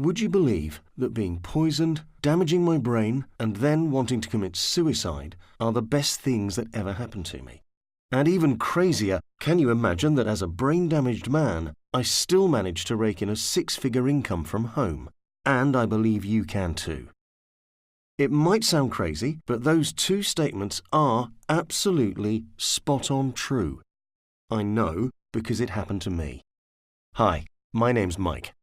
Would you believe that being poisoned, damaging my brain, and then wanting to commit suicide are the best things that ever happened to me? And even crazier, can you imagine that as a brain-damaged man, I still managed to rake in a six-figure income from home? And I believe you can too. It might sound crazy, but those two statements are absolutely spot-on true. I know because it happened to me. Hi, my name's Mike.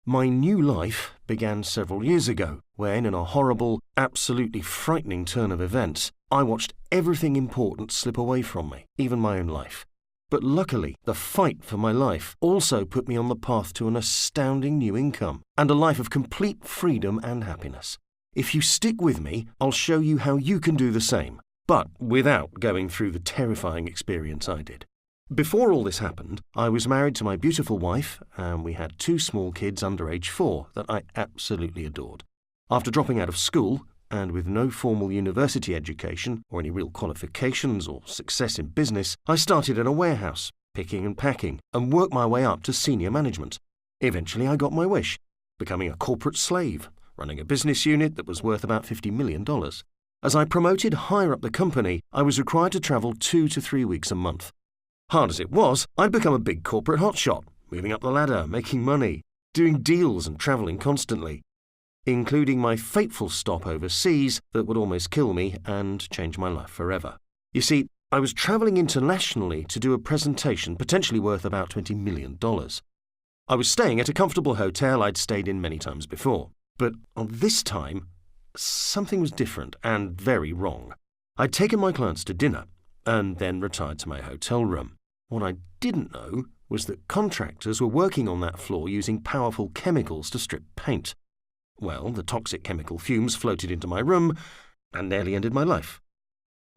My new life began several years ago when, in a horrible, absolutely frightening turn of events, I watched everything important slip away from me, even my own life. But luckily, the fight for my life also put me on the path to an astounding new income and a life of complete freedom and happiness. If you stick with me, I'll show you how you can do the same, but without going through the terrifying experience I did. Before all this happened, I was married to my beautiful wife, and we had two small kids under age 4 that I absolutely adored. After dropping out of school, and with no formal university education or any real qualifications or success in business, I started in a warehouse, picking and packing, and worked my way up to senior management. Eventually I got my wish, becoming a corporate slave, running a business unit that was worth about $50 million. As I promoted higher up the company, I was required to travel 2 to 3 weeks a month. Hard as it was, I'd become a big corporate hotshot, moving up the ladder, making money, doing deals and travelling constantly, including my fateful stop overseas that would almost kill me and change my life forever. You see, I was travelling internationally to do a presentation potentially worth about $20 million. I was staying at a comfortable hotel I'd stayed in many times before, but on this time, something was different and very wrong. I'd taken my clients to dinner and then retired to my hotel room. What I didn't know was that contractors were working on that floor using powerful chemicals to strip paint. Well, the toxic chemical fumes floated into my room and nearly ended my life.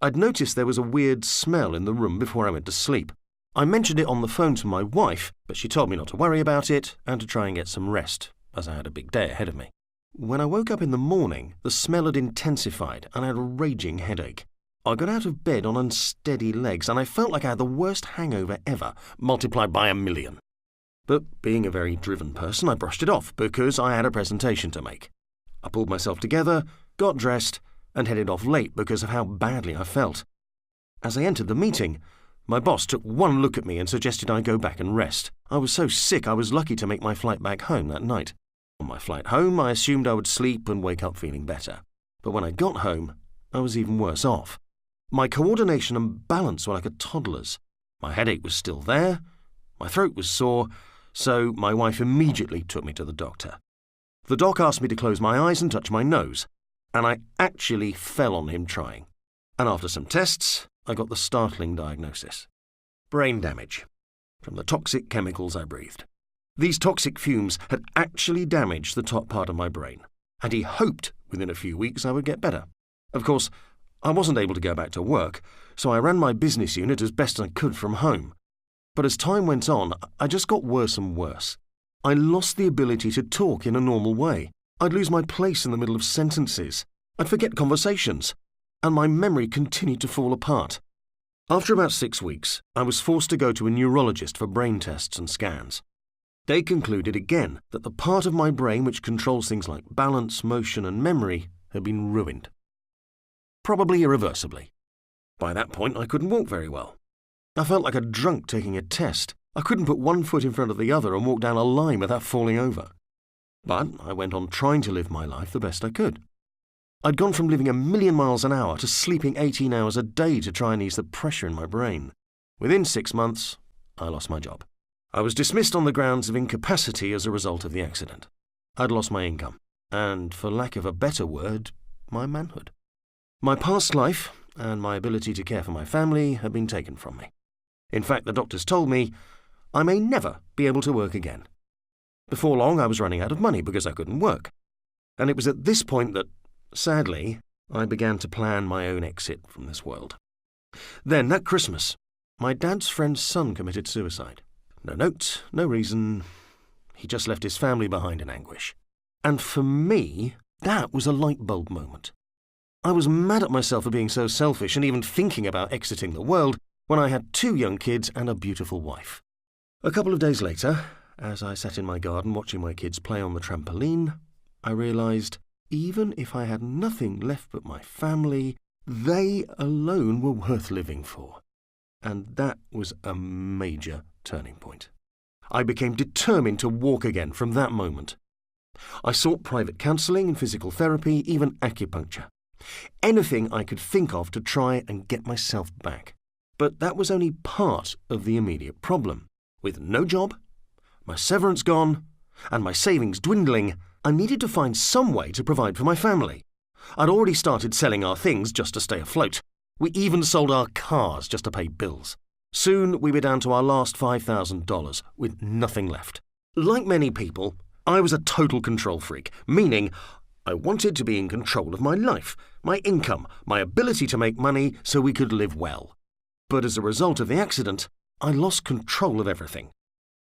I'd noticed there was a weird smell in the room before I went to sleep. I mentioned it on the phone to my wife, but she told me not to worry about it and to try and get some rest, as I had a big day ahead of me. When I woke up in the morning, the smell had intensified and I had a raging headache. I got out of bed on unsteady legs and I felt like I had the worst hangover ever, multiplied by 1,000,000. But being a very driven person, I brushed it off because I had a presentation to make. I pulled myself together, got dressed, and headed off late because of how badly I felt. As I entered the meeting, my boss took one look at me and suggested I go back and rest. I was so sick I was lucky to make my flight back home that night. On my flight home, I assumed I would sleep and wake up feeling better. But when I got home, I was even worse off. My coordination and balance were like a toddler's. My headache was still there, my throat was sore, so my wife immediately took me to the doctor. The doc asked me to close my eyes and touch my nose, and I actually fell on him trying. And after some tests, I got the startling diagnosis. Brain damage from the toxic chemicals I breathed. These toxic fumes had actually damaged the top part of my brain, and he hoped within a few weeks I would get better. Of course, I wasn't able to go back to work, so I ran my business unit as best I could from home. But as time went on, I just got worse and worse. I lost the ability to talk in a normal way. I'd lose my place in the middle of sentences. I'd forget conversations. And my memory continued to fall apart. After about 6 weeks, I was forced to go to a neurologist for brain tests and scans. They concluded again that the part of my brain which controls things like balance, motion, and memory had been ruined. Probably irreversibly. By that point, I couldn't walk very well. I felt like a drunk taking a test. I couldn't put one foot in front of the other and walk down a line without falling over. But I went on trying to live my life the best I could. I'd gone from living 1,000,000 miles an hour to sleeping 18 hours a day to try and ease the pressure in my brain. Within 6 months, I lost my job. I was dismissed on the grounds of incapacity as a result of the accident. I'd lost my income, and for lack of a better word, my manhood. My past life and my ability to care for my family had been taken from me. In fact, the doctors told me I may never be able to work again. Before long, I was running out of money because I couldn't work. And it was at this point that, sadly, I began to plan my own exit from this world. Then, that Christmas, my dad's friend's son committed suicide. No note, no reason. He just left his family behind in anguish. And for me, that was a light bulb moment. I was mad at myself for being so selfish and even thinking about exiting the world when I had 2 young kids and a beautiful wife. A couple of days later, as I sat in my garden watching my kids play on the trampoline, I realised even if I had nothing left but my family, they alone were worth living for. And that was a major turning point. I became determined to walk again from that moment. I sought private counselling and physical therapy, even acupuncture. Anything I could think of to try and get myself back. But that was only part of the immediate problem. With no job, my severance gone, and my savings dwindling, I needed to find some way to provide for my family. I'd already started selling our things just to stay afloat. We even sold our cars just to pay bills. Soon we were down to our last $5,000 with nothing left. Like many people, I was a total control freak, meaning I wanted to be in control of my life, my income, my ability to make money so we could live well. But as a result of the accident, I lost control of everything.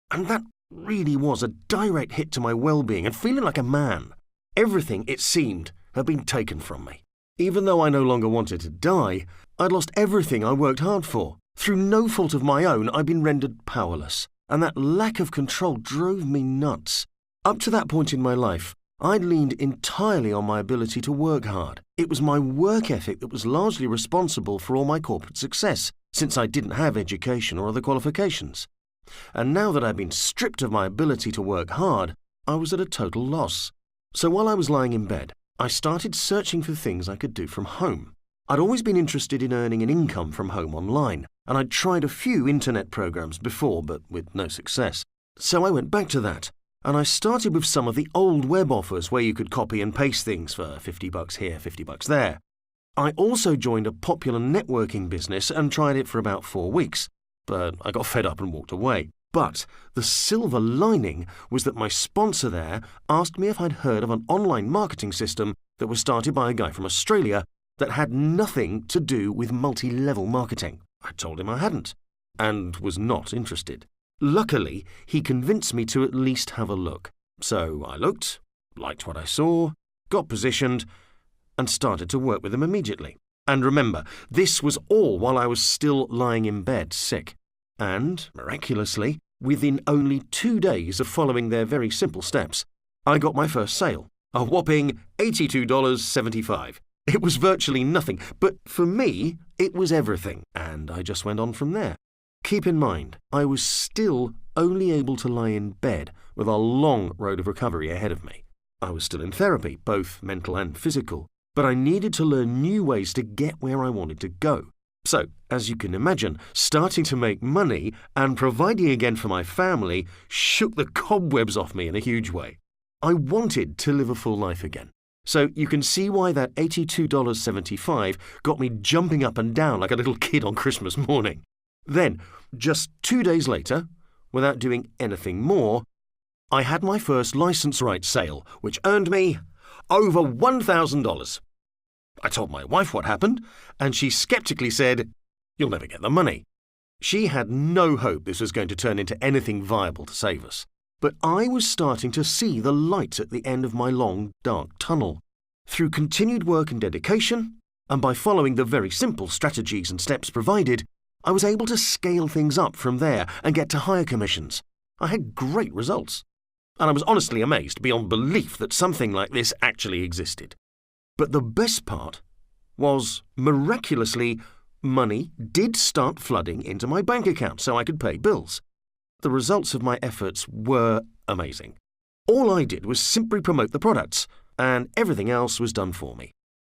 And that really was a direct hit to my well-being and feeling like a man. Everything, it seemed, had been taken from me. Even though I no longer wanted to die, I'd lost everything I worked hard for. Through no fault of my own, I'd been rendered powerless, and that lack of control drove me nuts. Up to that point in my life, I'd leaned entirely on my ability to work hard. It was my work ethic that was largely responsible for all my corporate success, since I didn't have education or other qualifications. And now that I'd been stripped of my ability to work hard, I was at a total loss. So while I was lying in bed, I started searching for things I could do from home. I'd always been interested in earning an income from home online, and I'd tried a few internet programs before, but with no success. So I went back to that, and I started with some of the old web offers where you could copy and paste things for $50 here, $50 there. I also joined a popular networking business and tried it for about 4 weeks, but I got fed up and walked away. But the silver lining was that my sponsor there asked me if I'd heard of an online marketing system that was started by a guy from Australia that had nothing to do with multi-level marketing. I told him I hadn't, and was not interested. Luckily, he convinced me to at least have a look. So I looked, liked what I saw, got positioned, and started to work with him immediately. And remember, this was all while I was still lying in bed sick. And, miraculously, within only 2 days of following their very simple steps, I got my first sale, a whopping $82.75. It was virtually nothing, but for me, it was everything, and I just went on from there. Keep in mind, I was still only able to lie in bed with a long road of recovery ahead of me. I was still in therapy, both mental and physical, but I needed to learn new ways to get where I wanted to go. So, as you can imagine, starting to make money and providing again for my family shook the cobwebs off me in a huge way. I wanted to live a full life again. So you can see why that $82.75 got me jumping up and down like a little kid on Christmas morning. Then, just 2 days later, without doing anything more, I had my first license rights sale, which earned me over $1,000. I told my wife what happened, and she skeptically said, "You'll never get the money." She had no hope this was going to turn into anything viable to save us. But I was starting to see the light at the end of my long, dark tunnel. Through continued work and dedication, and by following the very simple strategies and steps provided, I was able to scale things up from there and get to higher commissions. I had great results. And I was honestly amazed beyond belief that something like this actually existed. But the best part was, miraculously, money did start flooding into my bank account so I could pay bills. The results of my efforts were amazing. All I did was simply promote the products, and everything else was done for me.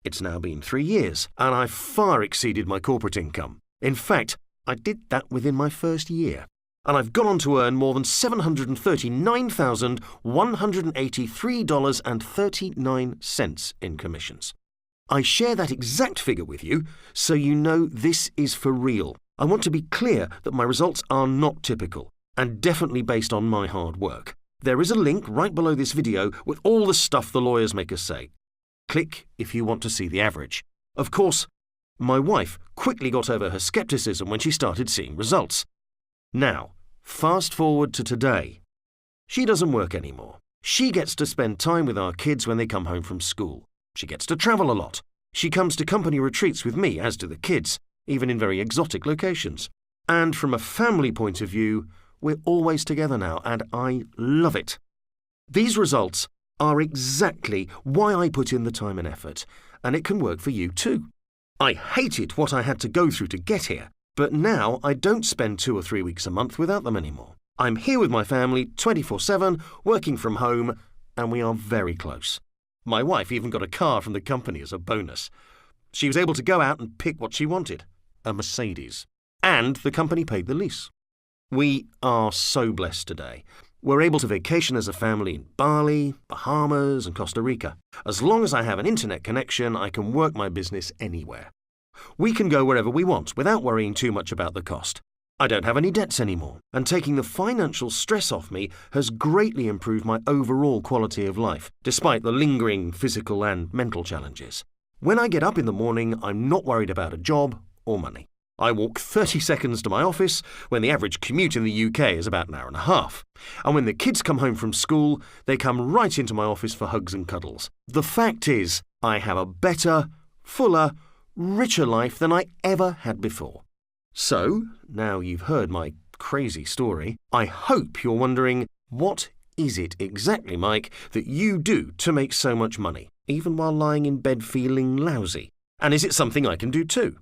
It's now been 3 years, and I've far exceeded my corporate income. In fact, I did that within my first year. And I've gone on to earn more than $739,183.39 in commissions. I share that exact figure with you, so you know this is for real. I want to be clear that my results are not typical, and definitely based on my hard work. There is a link right below this video with all the stuff the lawyers make us say. Click if you want to see the average. Of course, my wife quickly got over her skepticism when she started seeing results. Now, fast forward to today. She doesn't work anymore. She gets to spend time with our kids when they come home from school. She gets to travel a lot. She comes to company retreats with me, as do the kids, even in very exotic locations. And from a family point of view, We're always together now, and I love it. These results are exactly why I put in the time and effort, and it can work for you too. I hated what I had to go through to get here, but now I don't spend 2 or 3 weeks a month without them anymore. I'm here with my family 24/7, working from home, and we are very close. My wife even got a car from the company as a bonus. She was able to go out and pick what she wanted, a Mercedes, and the company paid the lease. We are so blessed today. We're able to vacation as a family in Bali, Bahamas, and Costa Rica. As long as I have an internet connection, I can work my business anywhere. We can go wherever we want without worrying too much about the cost. I don't have any debts anymore, and taking the financial stress off me has greatly improved my overall quality of life, despite the lingering physical and mental challenges. When I get up in the morning, I'm not worried about a job or money. I walk 30 seconds to my office when the average commute in the UK is about an hour and a half. And when the kids come home from school, they come right into my office for hugs and cuddles. The fact is, I have a better, fuller, richer life than I ever had before. So, now you've heard my crazy story, I hope you're wondering, what is it exactly, Mike, that you do to make so much money, even while lying in bed feeling lousy? And is it something I can do too?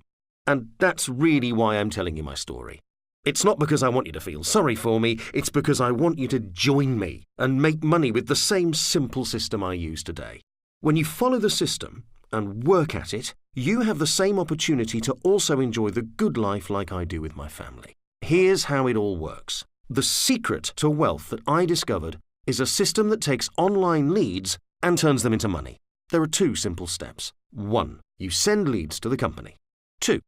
And that's really why I'm telling you my story. It's not because I want you to feel sorry for me, it's because I want you to join me and make money with the same simple system I use today. When you follow the system and work at it, you have the same opportunity to also enjoy the good life like I do with my family. Here's how it all works. The secret to wealth that I discovered is a system that takes online leads and turns them into money. There are 2 simple steps. 1. You send leads to the company. 2.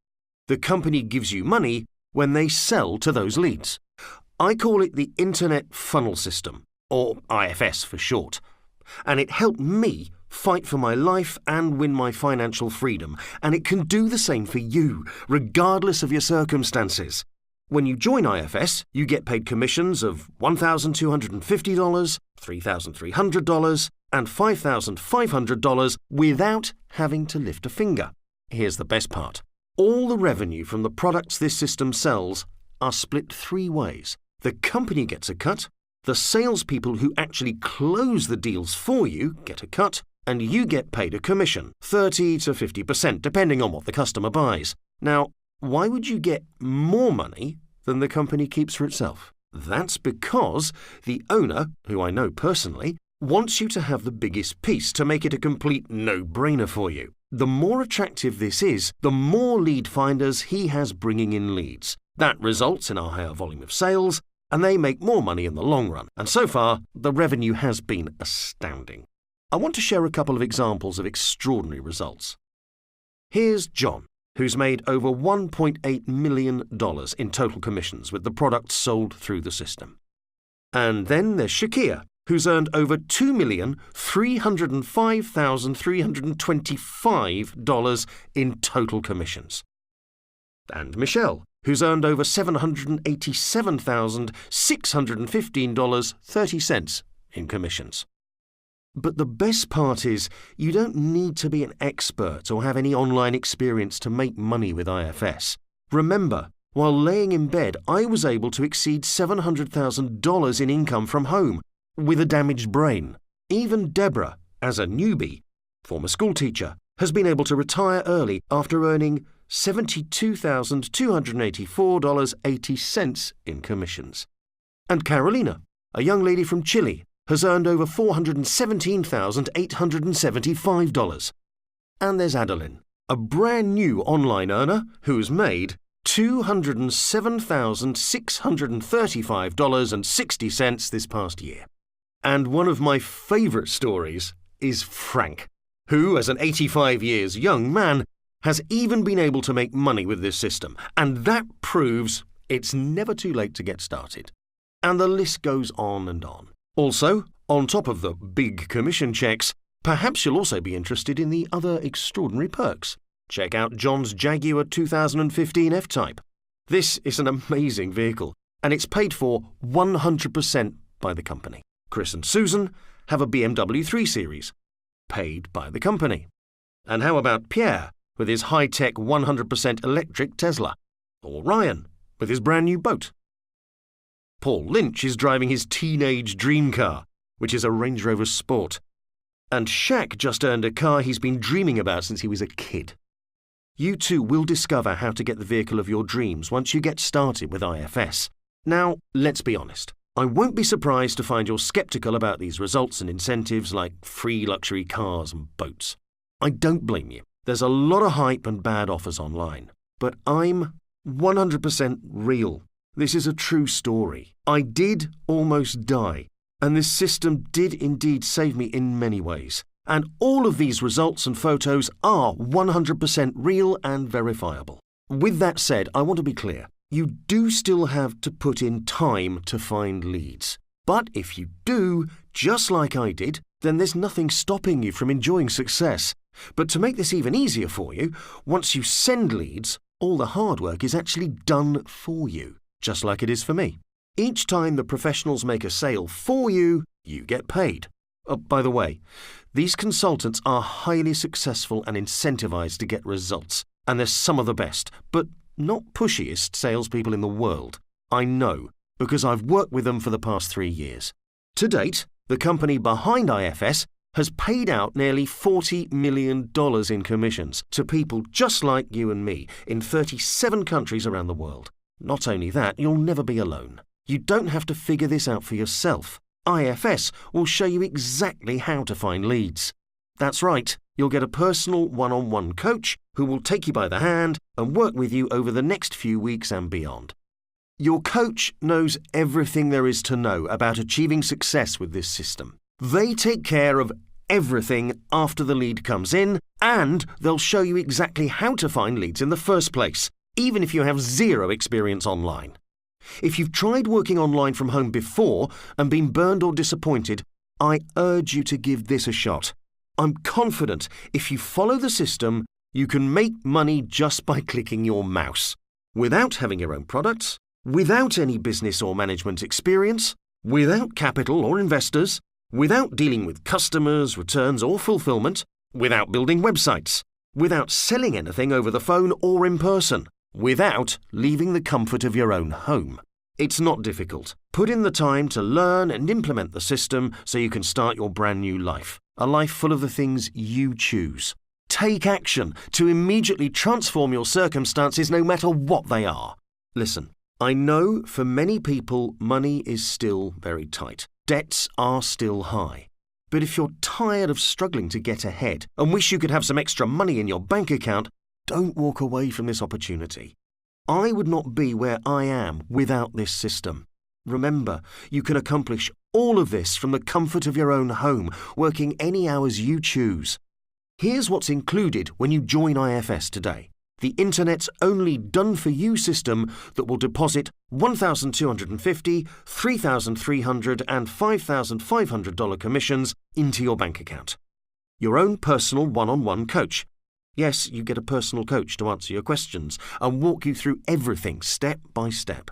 The company gives you money when they sell to those leads. I call it the Internet Funnel System, or IFS for short. And it helped me fight for my life and win my financial freedom. And it can do the same for you, regardless of your circumstances. When you join IFS, you get paid commissions of $1,250, $3,300, and $5,500 without having to lift a finger. Here's the best part. All the revenue from the products this system sells are split 3 ways. The company gets a cut, the salespeople who actually close the deals for you get a cut, and you get paid a commission, 30 to 50%, depending on what the customer buys. Now, why would you get more money than the company keeps for itself? That's because the owner, who I know personally, wants you to have the biggest piece to make it a complete no-brainer for you. The more attractive this is, the more lead finders he has bringing in leads. That results in a higher volume of sales, and they make more money in the long run. And so far, the revenue has been astounding. I want to share a couple of examples of extraordinary results. Here's John, who's made over $1.8 million in total commissions with the products sold through the system. And then there's Shakir, who's earned over $2,305,325 in total commissions. And Michelle, who's earned over $787,615.30 in commissions. But the best part is, you don't need to be an expert or have any online experience to make money with IFS. Remember, while laying in bed, I was able to exceed $700,000 in income from home, with a damaged brain. Even Deborah, as a newbie, former school teacher, has been able to retire early after earning $72,284.80 in commissions. And Carolina, a young lady from Chile, has earned over $417,875. And there's Adeline, a brand new online earner who's made $207,635.60 this past year. And one of my favourite stories is Frank, who, as an 85 years young man, has even been able to make money with this system. And that proves it's never too late to get started. And the list goes on and on. Also, on top of the big commission checks, perhaps you'll also be interested in the other extraordinary perks. Check out John's Jaguar 2015 F-Type. This is an amazing vehicle, and it's paid for 100% by the company. Chris and Susan have a BMW 3 Series, paid by the company. And how about Pierre with his high-tech 100% electric Tesla? Or Ryan with his brand new boat? Paul Lynch is driving his teenage dream car, which is a Range Rover Sport. And Shaq just earned a car he's been dreaming about since he was a kid. You too will discover how to get the vehicle of your dreams once you get started with IFS. Now, let's be honest. I won't be surprised to find you're sceptical about these results and incentives like free luxury cars and boats. I don't blame you. There's a lot of hype and bad offers online. But I'm 100% real. This is a true story. I did almost die, and this system did indeed save me in many ways. And all of these results and photos are 100% real and verifiable. With that said, I want to be clear. You do still have to put in time to find leads. But if you do, just like I did, then there's nothing stopping you from enjoying success. But to make this even easier for you, once you send leads, all the hard work is actually done for you, just like it is for me. Each time the professionals make a sale for you, you get paid. By the way, these consultants are highly successful and incentivized to get results, and they're some of the best, but not pushiest salespeople in the world. I know, because I've worked with them for the past 3 years. To date, the company behind IFS has paid out nearly $40 million in commissions to people just like you and me in 37 countries around the world. Not only that, you'll never be alone. You don't have to figure this out for yourself. IFS will show you exactly how to find leads. That's right, you'll get a personal one-on-one coach who will take you by the hand and work with you over the next few weeks and beyond. Your coach knows everything there is to know about achieving success with this system. They take care of everything after the lead comes in, and they'll show you exactly how to find leads in the first place, even if you have zero experience online. If you've tried working online from home before and been burned or disappointed, I urge you to give this a shot. I'm confident if you follow the system, you can make money just by clicking your mouse, without having your own products, without any business or management experience, without capital or investors, without dealing with customers, returns or fulfillment, without building websites, without selling anything over the phone or in person, without leaving the comfort of your own home. It's not difficult. Put in the time to learn and implement the system so you can start your brand new life, a life full of the things you choose. Take action to immediately transform your circumstances no matter what they are. Listen, I know for many people money is still very tight. Debts are still high. But if you're tired of struggling to get ahead and wish you could have some extra money in your bank account, don't walk away from this opportunity. I would not be where I am without this system. Remember, you can accomplish all of this from the comfort of your own home, working any hours you choose. Here's what's included when you join IFS today. The Internet's only done-for-you system that will deposit $1,250, $3,300 and $5,500 commissions into your bank account. Your own personal one-on-one coach. Yes, you get a personal coach to answer your questions and walk you through everything step by step.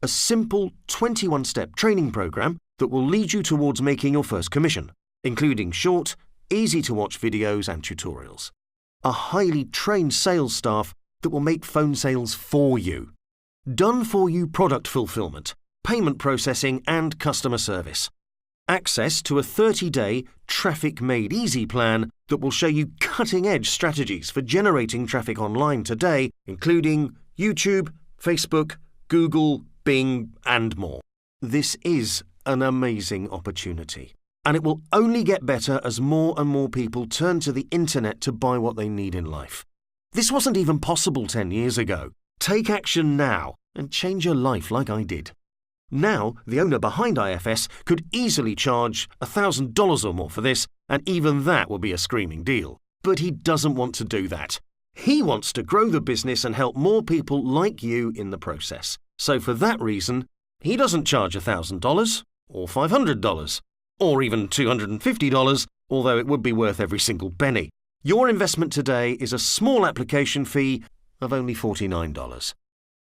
A simple 21-step training program that will lead you towards making your first commission, including short, easy-to-watch videos and tutorials. A highly trained sales staff that will make phone sales for you. Done-for-you product fulfillment, payment processing and customer service. Access to a 30-day Traffic Made Easy plan that will show you cutting-edge strategies for generating traffic online today, including YouTube, Facebook, Google, Bing, and more. This is an amazing opportunity, and it will only get better as more and more people turn to the internet to buy what they need in life. This wasn't even possible 10 years ago. Take action now and change your life like I did. Now, the owner behind IFS could easily charge $1,000 or more for this, and even that will be a screaming deal. But he doesn't want to do that. He wants to grow the business and help more people like you in the process. So for that reason, he doesn't charge $1,000 or $500 or even $250, although it would be worth every single penny. Your investment today is a small application fee of only $49.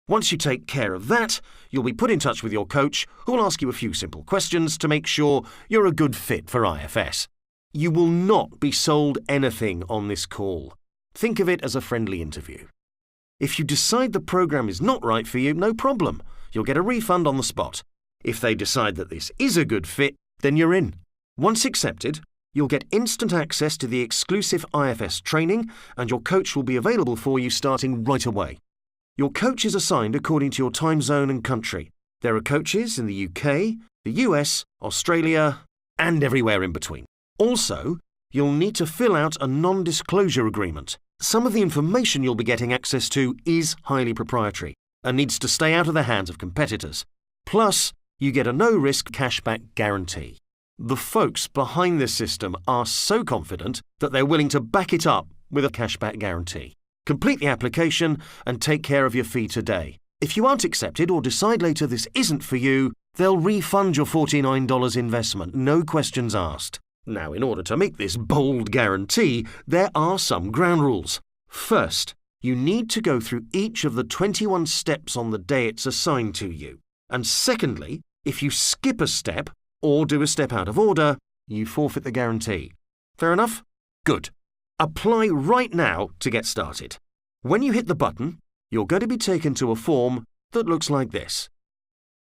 Once you take care of that, you'll be put in touch with your coach who will ask you a few simple questions to make sure you're a good fit for IFS. You will not be sold anything on this call. Think of it as a friendly interview. If you decide the program is not right for you, no problem. You'll get a refund on the spot. If they decide that this is a good fit, then you're in. Once accepted, you'll get instant access to the exclusive IFS training, and your coach will be available for you starting right away. Your coach is assigned according to your time zone and country. There are coaches in the UK, the US, Australia, and everywhere in between. Also, you'll need to fill out a non-disclosure agreement. Some of the information you'll be getting access to is highly proprietary and needs to stay out of the hands of competitors. Plus, you get a no-risk cashback guarantee. The folks behind this system are so confident that they're willing to back it up with a cashback guarantee. Complete the application and take care of your fee today. If you aren't accepted or decide later this isn't for you, they'll refund your $49 investment, no questions asked. Now, in order to make this bold guarantee, there are some ground rules. First, you need to go through each of the 21 steps on the day it's assigned to you. And secondly, if you skip a step or do a step out of order, you forfeit the guarantee. Fair enough? Good. Apply right now to get started. When you hit the button, you're going to be taken to a form that looks like this.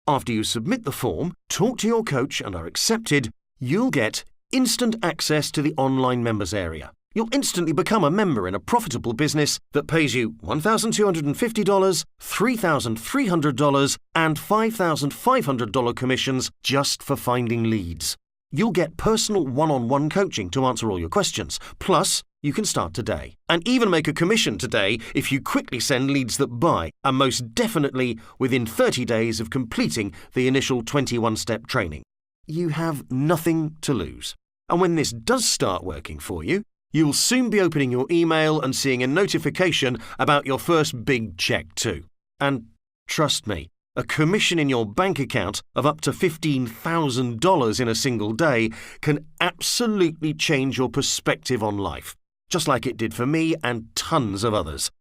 After you submit the form, talk to your coach and are accepted, you'll get instant access to the online members area. You'll instantly become a member in a profitable business that pays you $1,250, $3,300 and $5,500 commissions just for finding leads. You'll get personal one-on-one coaching to answer all your questions. Plus, you can start today and even make a commission today if you quickly send leads that buy, and most definitely within 30 days of completing the initial 21-step training. You have nothing to lose. And when this does start working for you, you'll soon be opening your email and seeing a notification about your first big check too. And trust me, a commission in your bank account of up to $15,000 in a single day can absolutely change your perspective on life, just like it did for me and tons of others.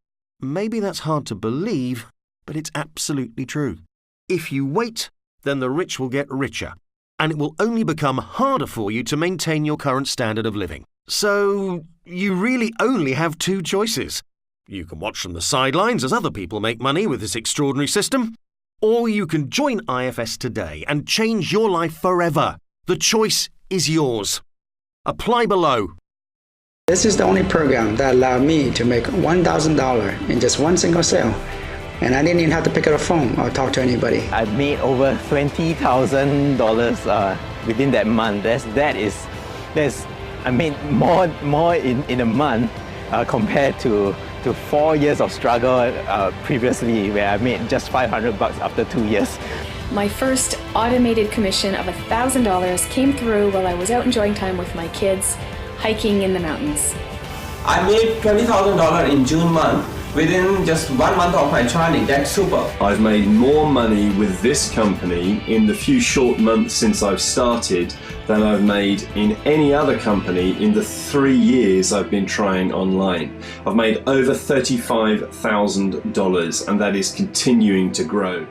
Maybe that's hard to believe, but it's absolutely true. If you wait, then the rich will get richer, and it will only become harder for you to maintain your current standard of living. So, you really only have two choices. You can watch from the sidelines as other people make money with this extraordinary system, or you can join IFS today and change your life forever. The choice is yours. Apply below. This is the only program that allowed me to make $1,000 in just one single sale. And I didn't even have to pick up a phone or talk to anybody. I made over $20,000 within that month. I made more in a month compared to 4 years of struggle previously, where I made just $500 after 2 years. My first automated commission of $1,000 came through while I was out enjoying time with my kids, hiking in the mountains. I made $20,000 in June month within just 1 month of my training. That's super. I've made more money with this company in the few short months since I've started than I've made in any other company in the 3 years I've been trying online. I've made over $35,000, and that is continuing to grow.